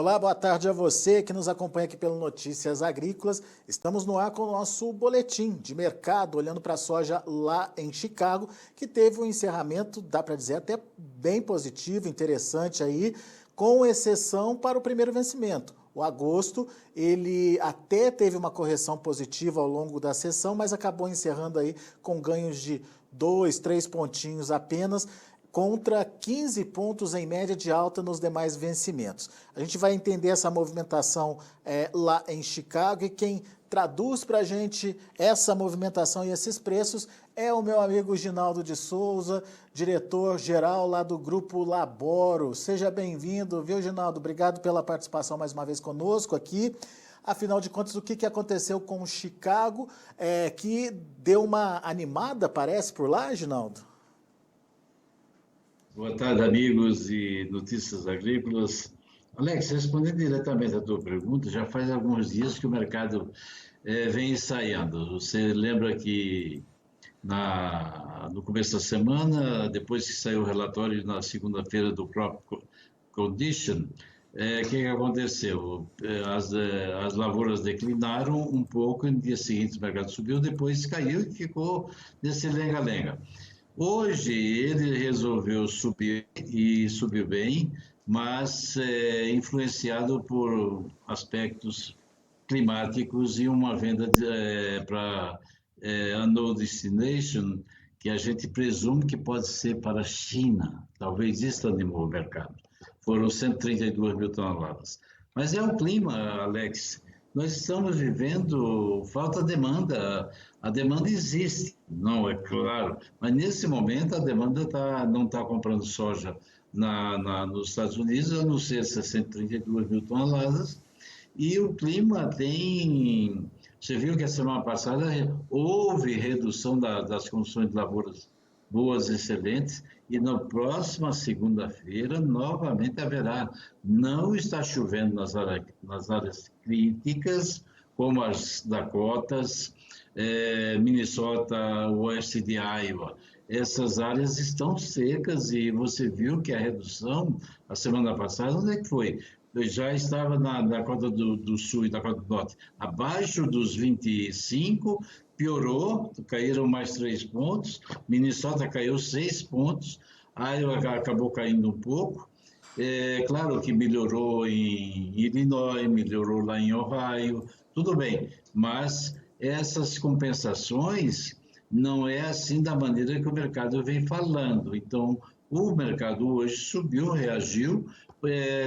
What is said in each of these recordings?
Olá, boa tarde a você que nos acompanha aqui pelo Notícias Agrícolas. Estamos no ar com o nosso boletim de mercado, olhando para a soja lá em Chicago, que teve um encerramento, dá para dizer, até bem positivo, interessante aí, com exceção para o primeiro vencimento. O agosto, ele até teve uma correção positiva ao longo da sessão, mas acabou encerrando aí com ganhos de 2, 3 pontinhos apenas, contra 15 pontos em média de alta nos demais vencimentos. A gente vai entender essa movimentação lá em Chicago e quem traduz para a gente essa movimentação e esses preços é o meu amigo Ginaldo de Souza, diretor-geral lá do Grupo Laboro. Seja bem-vindo, viu, Ginaldo? Obrigado pela participação mais uma vez conosco aqui. Afinal de contas, o que aconteceu com Chicago, que deu uma animada, parece, por lá, Ginaldo? Boa tarde, amigos e notícias agrícolas. Alex, respondendo diretamente à tua pergunta, já faz alguns dias que o mercado vem ensaiando. Você lembra que no começo da semana, depois que saiu o relatório na segunda-feira do Crop Condition, o que aconteceu? As lavouras declinaram um pouco, no dia seguinte o mercado subiu, depois caiu e ficou nesse lenga-lenga. Hoje ele resolveu subir e subiu bem, mas influenciado por aspectos climáticos e uma venda para unknown destination, que a gente presume que pode ser para a China. Talvez isso animou o mercado. Foram 132 mil toneladas. Mas é o clima, Alex. Nós estamos vivendo falta de demanda. A demanda existe, não é claro, mas nesse momento a demanda não está comprando soja nos Estados Unidos, a não ser 632 mil toneladas, e o clima tem... Você viu que a semana passada houve redução das condições de lavouras boas, excelentes, e na próxima segunda-feira novamente haverá. Não está chovendo nas áreas críticas, como as Dakotas, Minnesota, oeste de Iowa. Essas áreas estão secas e você viu que a redução, a semana passada, onde é que foi? Já estava na Dakota do Sul e Dakota do Norte abaixo dos 25, piorou, caíram mais 3 pontos, Minnesota caiu 6 pontos, Iowa acabou caindo um pouco. Claro que melhorou em Illinois, melhorou lá em Ohio, tudo bem, mas essas compensações não é assim da maneira que o mercado vem falando. Então, o mercado hoje subiu, reagiu,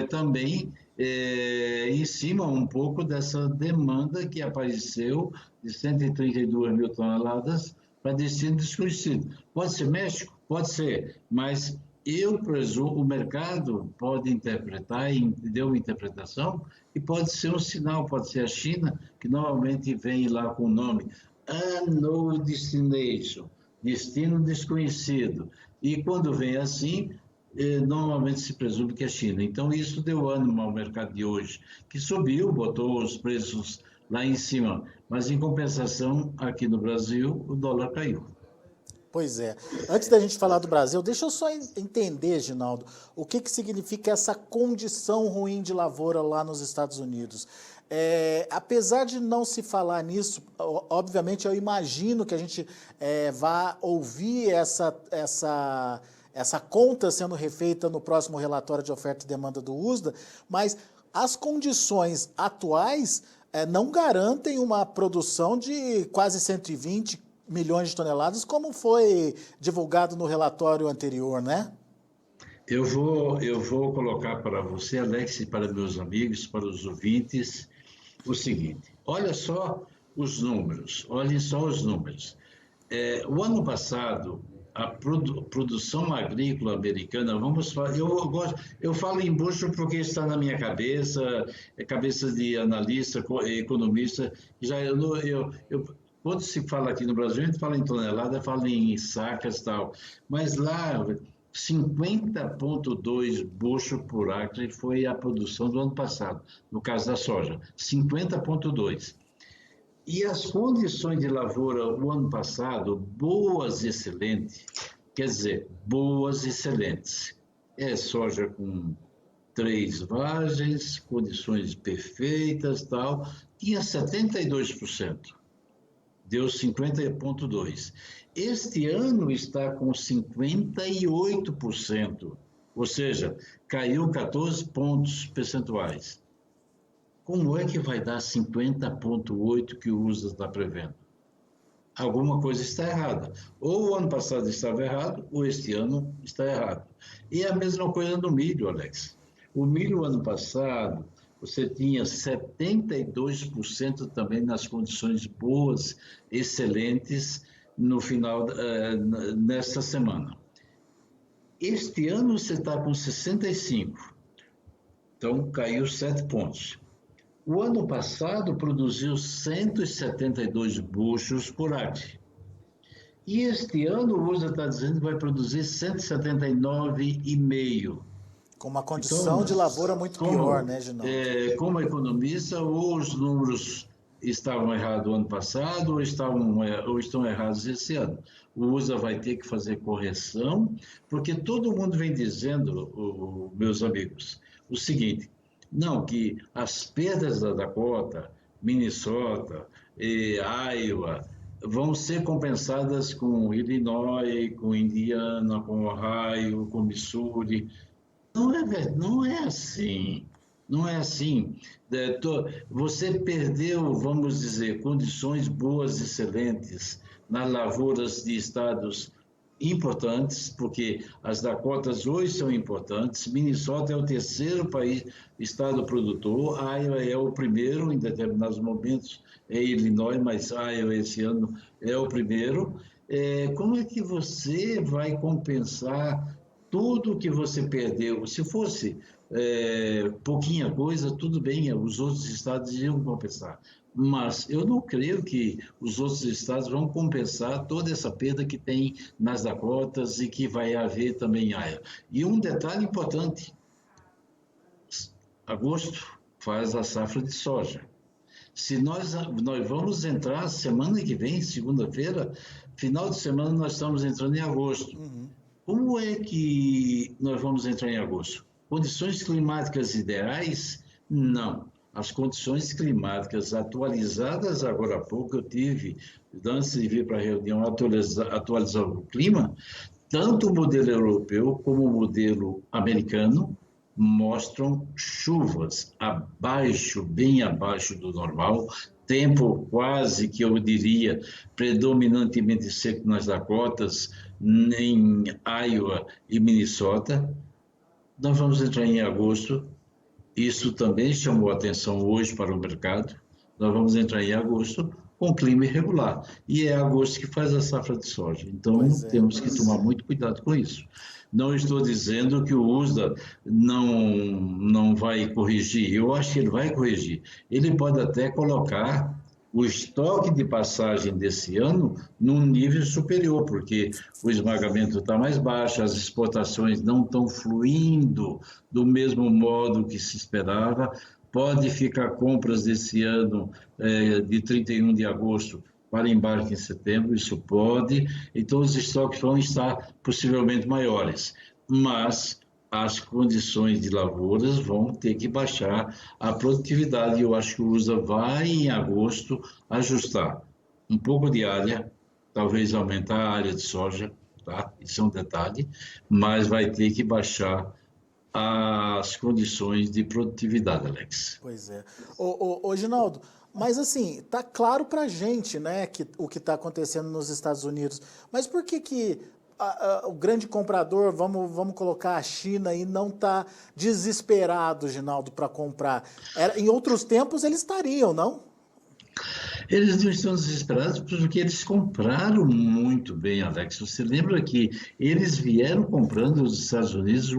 também em cima um pouco dessa demanda que apareceu de 132 mil toneladas para destino desconhecido. Pode ser México? Pode ser, mas eu presumo, o mercado pode interpretar, e deu uma interpretação, e pode ser um sinal, pode ser a China, que normalmente vem lá com o nome Unknown Destination, destino desconhecido. E quando vem assim, normalmente se presume que é China. Então, isso deu ânimo ao mercado de hoje, que subiu, botou os preços lá em cima. Mas, em compensação, aqui no Brasil, o dólar caiu. Pois é. Antes da gente falar do Brasil, deixa eu só entender, Ginaldo, o que significa essa condição ruim de lavoura lá nos Estados Unidos. Apesar de não se falar nisso, obviamente eu imagino que a gente vá ouvir essa conta sendo refeita no próximo relatório de oferta e demanda do USDA, mas as condições atuais não garantem uma produção de quase 120 milhões de toneladas, como foi divulgado no relatório anterior, né? Eu vou colocar para você, Alex, e para meus amigos, para os ouvintes, o seguinte: olhem só os números. O ano passado, a produção agrícola americana, vamos falar, eu falo em bucho porque está na minha cabeça, cabeça de analista, economista, quando se fala aqui no Brasil, a gente fala em tonelada, fala em sacas e tal, mas lá 50,2 bucho por acre foi a produção do ano passado, no caso da soja, 50,2. E as condições de lavoura o ano passado, boas e excelentes, quer dizer, boas e excelentes. É soja com três vagens, condições perfeitas, tal, tinha 72%, deu 50,2%. Este ano está com 58%, ou seja, caiu 14 pontos percentuais. Como é que vai dar 50,8% que o USA está prevendo? Alguma coisa está errada. Ou o ano passado estava errado, ou este ano está errado. E a mesma coisa no milho, Alex. O milho, ano passado, você tinha 72% também nas condições boas, excelentes, no final, nesta semana. Este ano você está com 65%. Então, caiu 7 pontos. O ano passado produziu 172 buchos por acre. E este ano o USA está dizendo que vai produzir 179,5. Com uma condição Então, de lavoura muito pior, né, Ginaldo? como economista, ou os números estavam errados ano passado, ou estão errados esse ano. O USA vai ter que fazer correção, porque todo mundo vem dizendo, meus amigos, o seguinte: não, que as perdas da Dakota, Minnesota e Iowa vão ser compensadas com Illinois, com Indiana, com Ohio, com Missouri. Não é assim. Não é assim. Você perdeu, vamos dizer, condições boas, excelentes nas lavouras de estados importantes, porque as Dakotas hoje são importantes. Minnesota é o terceiro estado produtor, Iowa é o primeiro, em determinados momentos é Illinois, mas Iowa esse ano é o primeiro. Como é que você vai compensar tudo que você perdeu? Se fosse pouquinha coisa, tudo bem, os outros estados iam compensar. Mas eu não creio que os outros estados vão compensar toda essa perda que tem nas Dakotas e que vai haver também em Iowa. E um detalhe importante: agosto faz a safra de soja. Se nós vamos entrar semana que vem, segunda-feira, final de semana nós estamos entrando em agosto. Como é que nós vamos entrar em agosto? Condições climáticas ideais? Não. As condições climáticas atualizadas, agora há pouco eu tive, antes de vir para a reunião, atualizar o clima, tanto o modelo europeu como o modelo americano mostram chuvas bem abaixo do normal, tempo quase que eu diria predominantemente seco nas Dakotas, em Iowa e Minnesota. Nós vamos entrar em agosto. Isso também chamou atenção hoje para o mercado. Nós vamos entrar em agosto com clima irregular. E é agosto que faz a safra de soja. Então, temos que tomar muito cuidado com isso. Não estou dizendo que o USDA não vai corrigir. Eu acho que ele vai corrigir. Ele pode até colocar o estoque de passagem desse ano num nível superior, porque o esmagamento está mais baixo, as exportações não estão fluindo do mesmo modo que se esperava. Pode ficar compras desse ano, de 31 de agosto para embarque em setembro, isso pode. Então, os estoques vão estar possivelmente maiores, mas as condições de lavouras vão ter que baixar a produtividade. Eu acho que o USA vai, em agosto, ajustar um pouco de área, talvez aumentar a área de soja, tá? Isso é um detalhe, mas vai ter que baixar as condições de produtividade, Alex. Pois é. Ô, Ginaldo, mas assim, tá claro pra gente, né, que o que está acontecendo nos Estados Unidos, mas por que o grande comprador, vamos colocar a China aí, não está desesperado, Ginaldo, para comprar? Em outros tempos eles estariam, não? Eles não estão desesperados porque eles compraram muito bem, Alex. Você lembra que eles vieram comprando dos Estados Unidos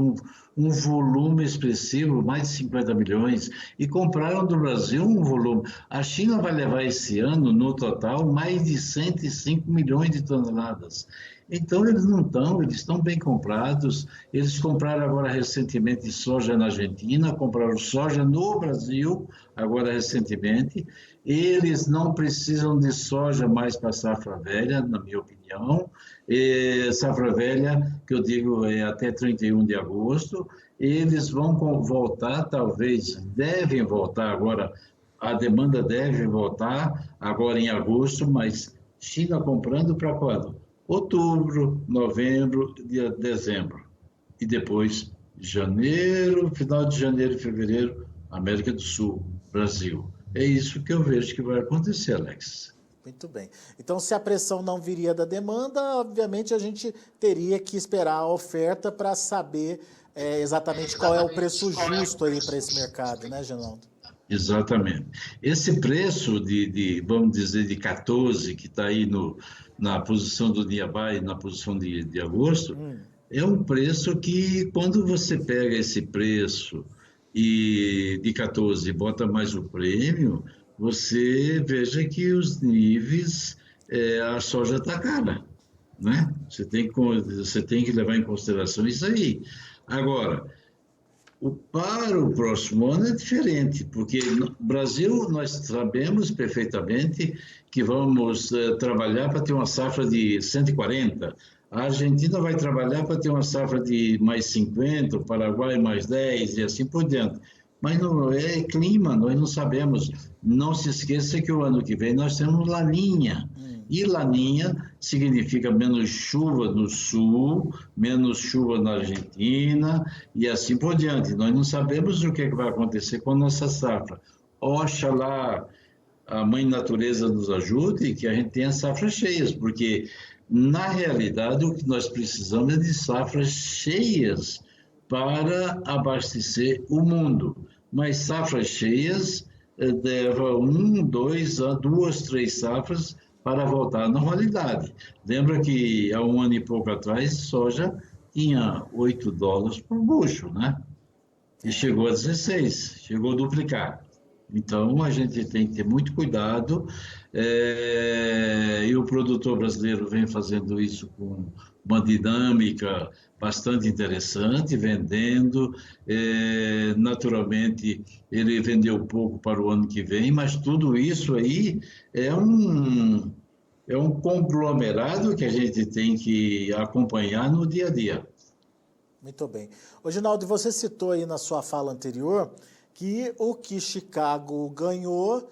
um volume expressivo, mais de 50 milhões, e compraram do Brasil um volume. A China vai levar esse ano, no total, mais de 105 milhões de toneladas. Então, eles não estão, eles estão bem comprados. Eles compraram agora recentemente soja na Argentina, compraram soja no Brasil, agora recentemente. eles não precisam de soja mais para safra velha, na minha opinião. Safra velha, que eu digo, é até 31 de agosto. Eles vão voltar, talvez, devem voltar agora, a demanda deve voltar agora em agosto, mas China comprando para quando? Outubro, novembro, dezembro. E depois, janeiro, final de janeiro e fevereiro, América do Sul, Brasil. É isso que eu vejo que vai acontecer, Alex. Muito bem. Então, se a pressão não viria da demanda, obviamente a gente teria que esperar a oferta para saber exatamente qual é o preço justo aí para esse mercado, né, Genaldo? Exatamente. Esse preço vamos dizer, de 14, que está aí na posição do Niabai, na posição de agosto, é um preço que, quando você pega esse preço e de 14 e bota mais o prêmio, você veja que os níveis, a soja está cara, né? Você tem que levar em consideração isso aí. Agora, para o próximo ano é diferente, porque no Brasil nós sabemos perfeitamente que vamos trabalhar para ter uma safra de 140. A Argentina vai trabalhar para ter uma safra de mais 50, o Paraguai mais 10 e assim por diante. Mas não é clima, nós não sabemos. Não se esqueça que o ano que vem nós temos Laninha. E Laninha significa menos chuva no sul, menos chuva na Argentina e assim por diante. Nós não sabemos o que vai acontecer com a nossa safra. Oxalá a Mãe Natureza nos ajude e que a gente tenha safras cheias, porque, na realidade, o que nós precisamos é de safras cheias para abastecer o mundo. Mas safras cheias leva duas, três safras para voltar à normalidade. Lembra que há um ano e pouco atrás, soja tinha $8 por bucho, né? E chegou a 16, chegou a duplicar. Então, a gente tem que ter muito cuidado, e o produtor brasileiro vem fazendo isso com uma dinâmica bastante interessante, vendendo. Naturalmente, ele vendeu pouco para o ano que vem, mas tudo isso aí é um conglomerado que a gente tem que acompanhar no dia a dia. Muito bem. Ô, Ginaldo, você citou aí na sua fala anterior que o que Chicago ganhou,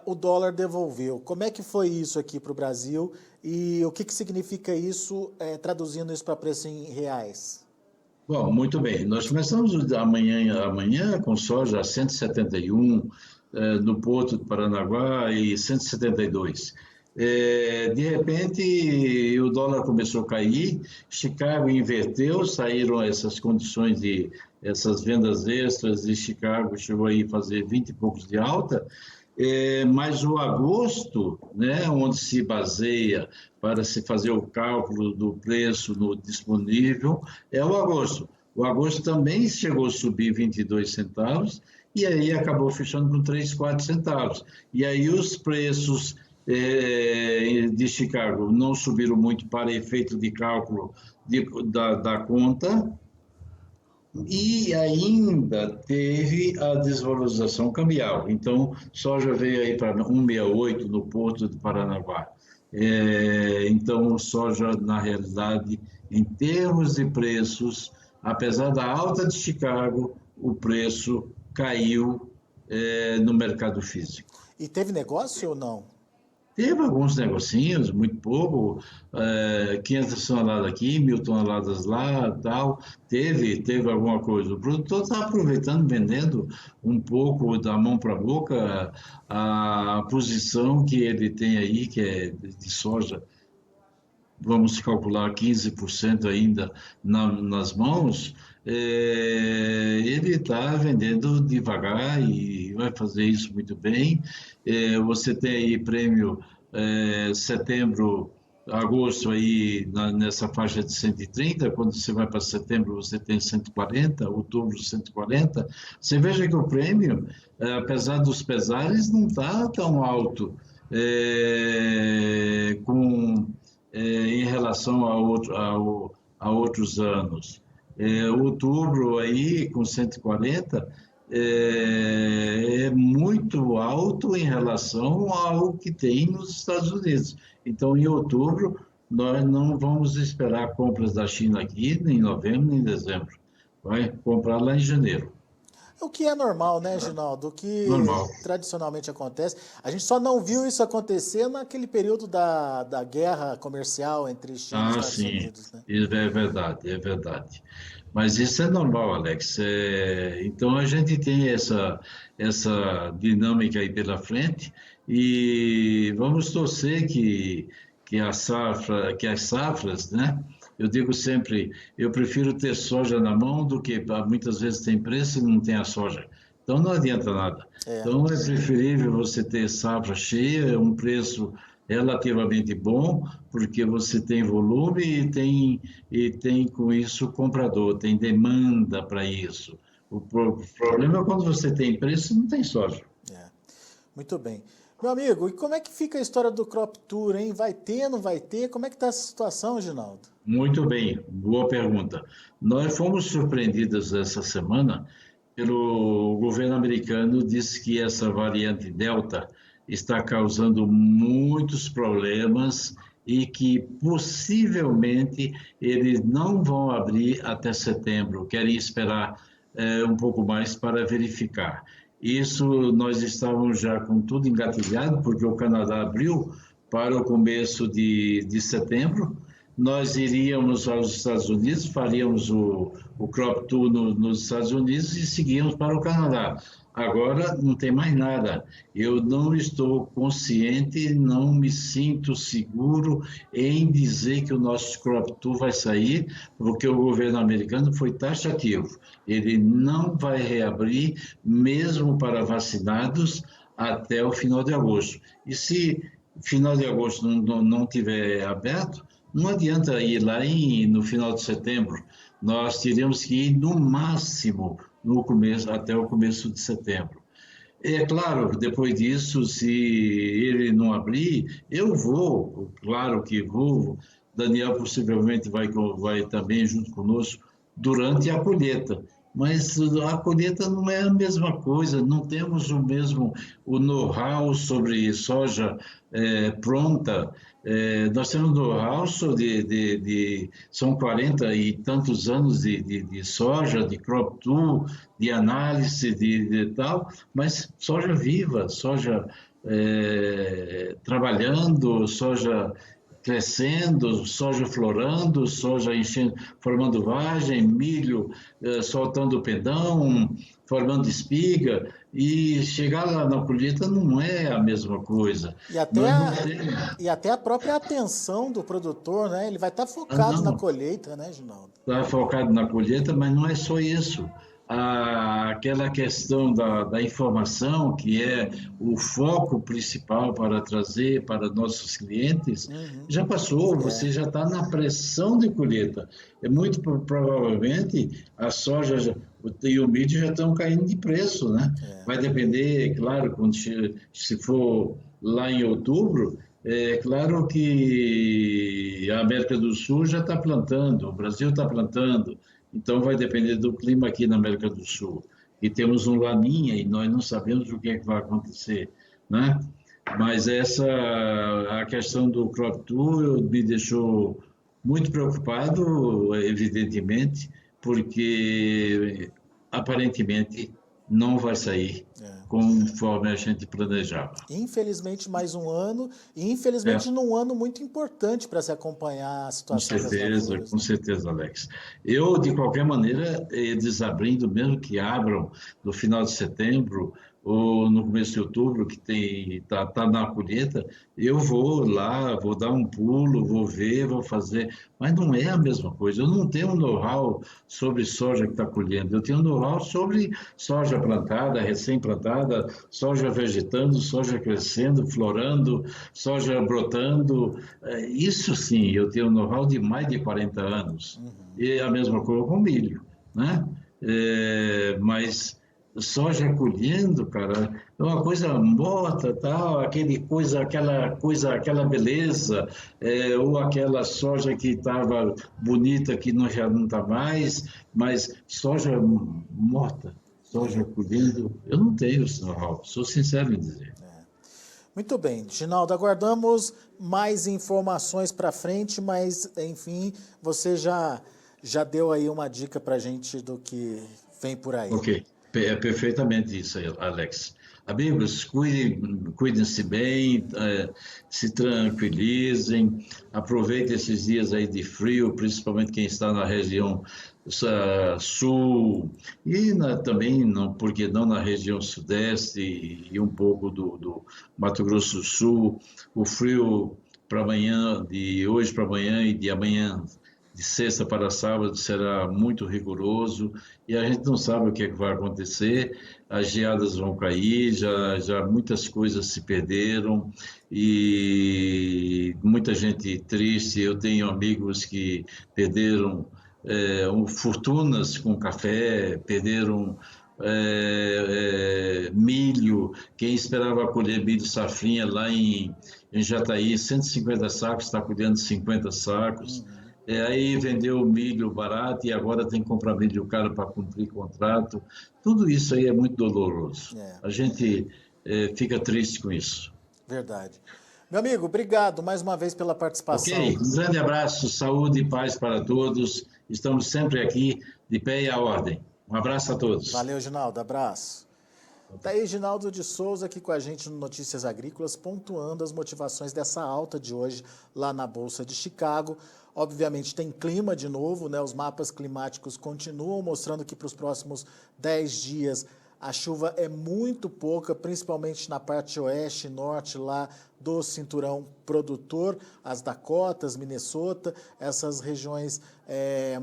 o dólar devolveu. Como é que foi isso aqui para o Brasil e o que significa isso, traduzindo isso para preço em reais? Bom, muito bem. Nós começamos amanhã com soja a 171 no Porto de Paranaguá e 172. De repente, o dólar começou a cair, Chicago inverteu, saíram essas condições essas vendas extras e Chicago chegou aí a fazer 20 e poucos de alta, mas o agosto, né, onde se baseia para se fazer o cálculo do preço no disponível, é o agosto. O agosto também chegou a subir 22 centavos e aí acabou fechando com 3, 4 centavos. E aí os preços de Chicago não subiram muito para efeito de cálculo da conta, e ainda teve a desvalorização cambial. Então, soja veio aí para 1,68 no Porto de Paranaguá. Então, soja, na realidade, em termos de preços, apesar da alta de Chicago, o preço caiu no mercado físico. E teve negócio ou não? Teve alguns negocinhos, muito pouco, 500 toneladas aqui, 1.000 toneladas lá, tal. Teve alguma coisa. O produtor está aproveitando, vendendo um pouco da mão para a boca a posição que ele tem aí, que é de soja. Vamos calcular 15% ainda nas mãos. Ele está vendendo devagar e vai fazer isso muito bem. Você tem aí prêmio setembro, agosto aí nessa faixa de 130, quando você vai para setembro você tem 140, outubro 140. Você veja que o prêmio, apesar dos pesares, não está tão alto em relação a outros anos. Outubro aí com 140, é muito alto em relação ao que tem nos Estados Unidos. Então, em outubro, nós não vamos esperar compras da China aqui, nem em novembro, nem em dezembro. Vai comprar lá em janeiro. O que é normal, né, Ginaldo? O que Normal. tradicionalmente acontece. A gente só não viu isso acontecer naquele período da guerra comercial entre China e Ah, Estados sim, Unidos, né? isso é verdade, é verdade. Mas isso é normal, Alex. Então a gente tem essa dinâmica aí pela frente e vamos torcer que as safras, né? Eu digo sempre, eu prefiro ter soja na mão do que muitas vezes tem preço e não tem a soja. Então não adianta nada. É. Então é preferível você ter safra cheia, um preço relativamente bom, porque você tem volume e tem com isso comprador, tem demanda para isso. O problema é quando você tem preço e não tem soja. É. Muito bem. Meu amigo, e como é que fica a história do Crop Tour, hein? Vai ter, não vai ter? Como é que está essa situação, Ginaldo? Muito bem, boa pergunta. Nós fomos surpreendidos essa semana pelo governo americano, disse que essa variante Delta está causando muitos problemas e que possivelmente eles não vão abrir até setembro, querem esperar um pouco mais para verificar. Isso nós estávamos já com tudo engatilhado, porque o Canadá abriu para o começo de setembro. Nós iríamos aos Estados Unidos, faríamos o Crop Tour nos Estados Unidos e seguíamos para o Canadá. Agora não tem mais nada. Eu não estou consciente, não me sinto seguro em dizer que o nosso Crop Tour vai sair, porque o governo americano foi taxativo. Ele não vai reabrir, mesmo para vacinados, até o final de agosto. E se final de agosto não tiver aberto, não adianta ir lá no final de setembro. Nós teríamos que ir no máximo no começo, até o começo de setembro. É claro, depois disso, se ele não abrir, eu vou, claro que vou. Daniel possivelmente vai também junto conosco durante a colheita. Mas a colheita não é a mesma coisa, não temos o know-how sobre soja pronta. Nós temos know-how são 40 e tantos anos de soja, de crop tool, de análise, de tal, mas soja viva, soja trabalhando, soja crescendo, soja florando, soja enchendo, formando vagem, milho soltando pendão, formando espiga, e chegar lá na colheita não é a mesma coisa. E até Nós não a, temos. e até a própria atenção do produtor, né? Ele vai estar focado na Não, colheita, né, Ginaldo? está focado na colheita, mas não é só isso. Aquela questão da informação, que é o foco principal para trazer para nossos clientes, Uhum. já passou, É, você já está na pressão de colheita. Muito provavelmente a soja e o milho já estão caindo de preço, né? é. Vai depender, claro, se for lá em outubro, é claro que a América do Sul já está plantando, o Brasil está plantando, então vai depender do clima aqui na América do Sul. E temos um laninha e nós não sabemos o que é que vai acontecer, né? Mas a questão do crop tour me deixou muito preocupado, evidentemente, porque aparentemente não vai sair É. conforme a gente planejava. Infelizmente, mais um ano, e infelizmente É. num ano muito importante para se acompanhar a situação das lavouras, Com né? certeza, Alex. Eu, de qualquer maneira, eles abrindo, mesmo que abram no final de setembro ou no começo de outubro, que tá na colheita, eu vou lá, vou dar um pulo, vou ver, vou fazer, mas não é a mesma coisa. Eu não tenho know-how sobre soja que está colhendo, eu tenho know-how sobre soja plantada, recém-plantada, soja vegetando, soja crescendo, florando, soja brotando. Isso sim, eu tenho know-how de mais de 40 anos. E a mesma coisa com milho, né? Mas soja colhendo, cara, é uma coisa morta, tal, aquela beleza, ou aquela soja que estava bonita que já não está mais, mas soja morta, soja colhendo, eu não tenho esse know-how, sou sincero em dizer. Muito bem, Ginaldo, aguardamos mais informações para frente, mas, enfim, você já deu aí uma dica para a gente do que vem por aí. Ok, é perfeitamente isso aí, Alex. Amigos, cuidem-se bem, se tranquilizem, aproveitem esses dias aí de frio, principalmente quem está na região sul e também, por que não, na região sudeste e um pouco do Mato Grosso do Sul. O frio para amanhã, de hoje para amanhã e de amanhã, de sexta para sábado, será muito rigoroso e a gente não sabe o que é que vai acontecer. As geadas vão cair, já muitas coisas se perderam e muita gente triste. Eu tenho amigos que perderam fortunas com café, perderam milho. Quem esperava colher milho safrinha lá em Jataí, 150 sacos, está colhendo 50 sacos. Aí vendeu o milho barato e agora tem que comprar milho caro para cumprir contrato. Tudo isso aí é muito doloroso. A gente fica triste com isso. Verdade. Meu amigo, obrigado mais uma vez pela participação. Ok, um grande abraço, saúde e paz para todos. Estamos sempre aqui, de pé e à ordem. Um abraço a todos. Valeu, Ginaldo. Abraço. Tá aí Ginaldo de Souza aqui com a gente no Notícias Agrícolas, pontuando as motivações dessa alta de hoje lá na Bolsa de Chicago. Obviamente tem clima de novo, né? Os mapas climáticos continuam mostrando que para os próximos 10 dias a chuva é muito pouca, principalmente na parte oeste e norte lá do cinturão produtor, as Dakotas, Minnesota, essas regiões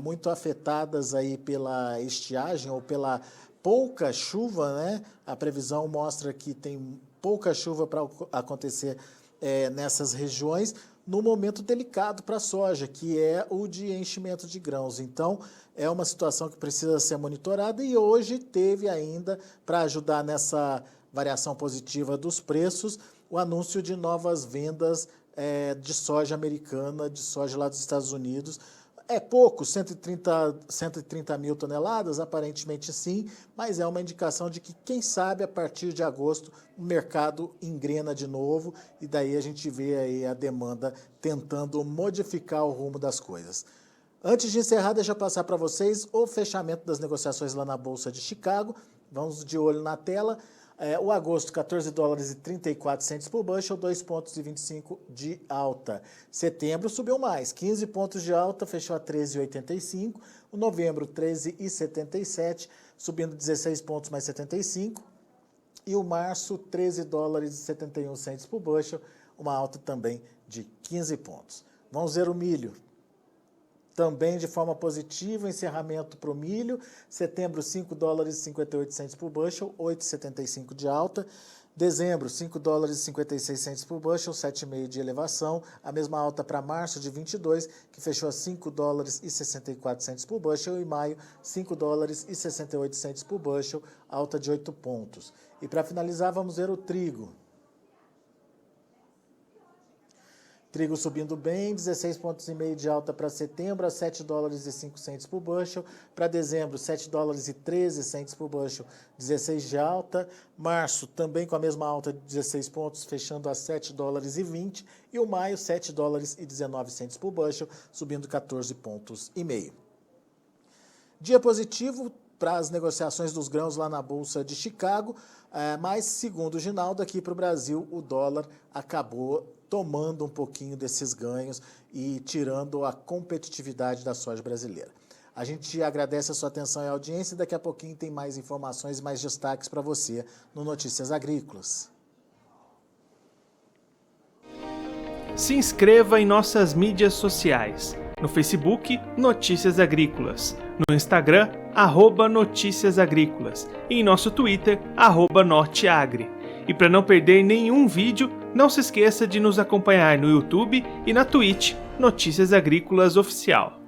muito afetadas aí pela estiagem ou pela pouca chuva, né? A previsão mostra que tem pouca chuva para acontecer nessas regiões, no momento delicado para a soja, que é o de enchimento de grãos. Então, é uma situação que precisa ser monitorada e hoje teve ainda, para ajudar nessa variação positiva dos preços, o anúncio de novas vendas de soja americana, de soja lá dos Estados Unidos. É pouco, 130 mil toneladas, aparentemente sim, mas é uma indicação de que, quem sabe, a partir de agosto, o mercado engrena de novo e daí a gente vê aí a demanda tentando modificar o rumo das coisas. Antes de encerrar, deixa eu passar para vocês o fechamento das negociações lá na Bolsa de Chicago. Vamos de olho na tela. O agosto, 14 dólares e 34 centes por bushel, 2,25 pontos de alta. Setembro subiu mais, 15 pontos de alta, fechou a 13,85. O novembro, 13,77, subindo 16 pontos mais 75. E o março, 13 dólares e 71 centes por bushel, uma alta também de 15 pontos. Vamos ver o milho. Também de forma positiva, encerramento para o milho, setembro 5 dólares e 58 centes por bushel, 8,75 de alta. Dezembro, 5 dólares e 56 centes por bushel, 7,5 de elevação. A mesma alta para março de 22, que fechou a 5 dólares e 64 centes por bushel. E maio, 5 dólares e 68 centes por bushel, alta de 8 pontos. E para finalizar, vamos ver o trigo. Trigo subindo bem, 16,5 pontos de alta para setembro, a 7 dólares e 5 centes por bushel. Para dezembro, 7 dólares e 13 centes por bushel, 16 de alta. Março, também com a mesma alta de 16 pontos, fechando a 7 dólares e 20. E o maio, 7 dólares e 19 centes por bushel, subindo 14 pontos e meio. Dia positivo para as negociações dos grãos lá na Bolsa de Chicago, mas, segundo o Ginaldo, aqui para o Brasil, o dólar acabou tomando um pouquinho desses ganhos e tirando a competitividade da soja brasileira. A gente agradece a sua atenção e audiência e daqui a pouquinho tem mais informações, mais destaques para você no Notícias Agrícolas. Se inscreva em nossas mídias sociais. No Facebook, Notícias Agrícolas. No Instagram, @Notícias Agrícolas. E em nosso Twitter, @Norteagri. E para não perder nenhum vídeo, não se esqueça de nos acompanhar no YouTube e na Twitch, Notícias Agrícolas Oficial.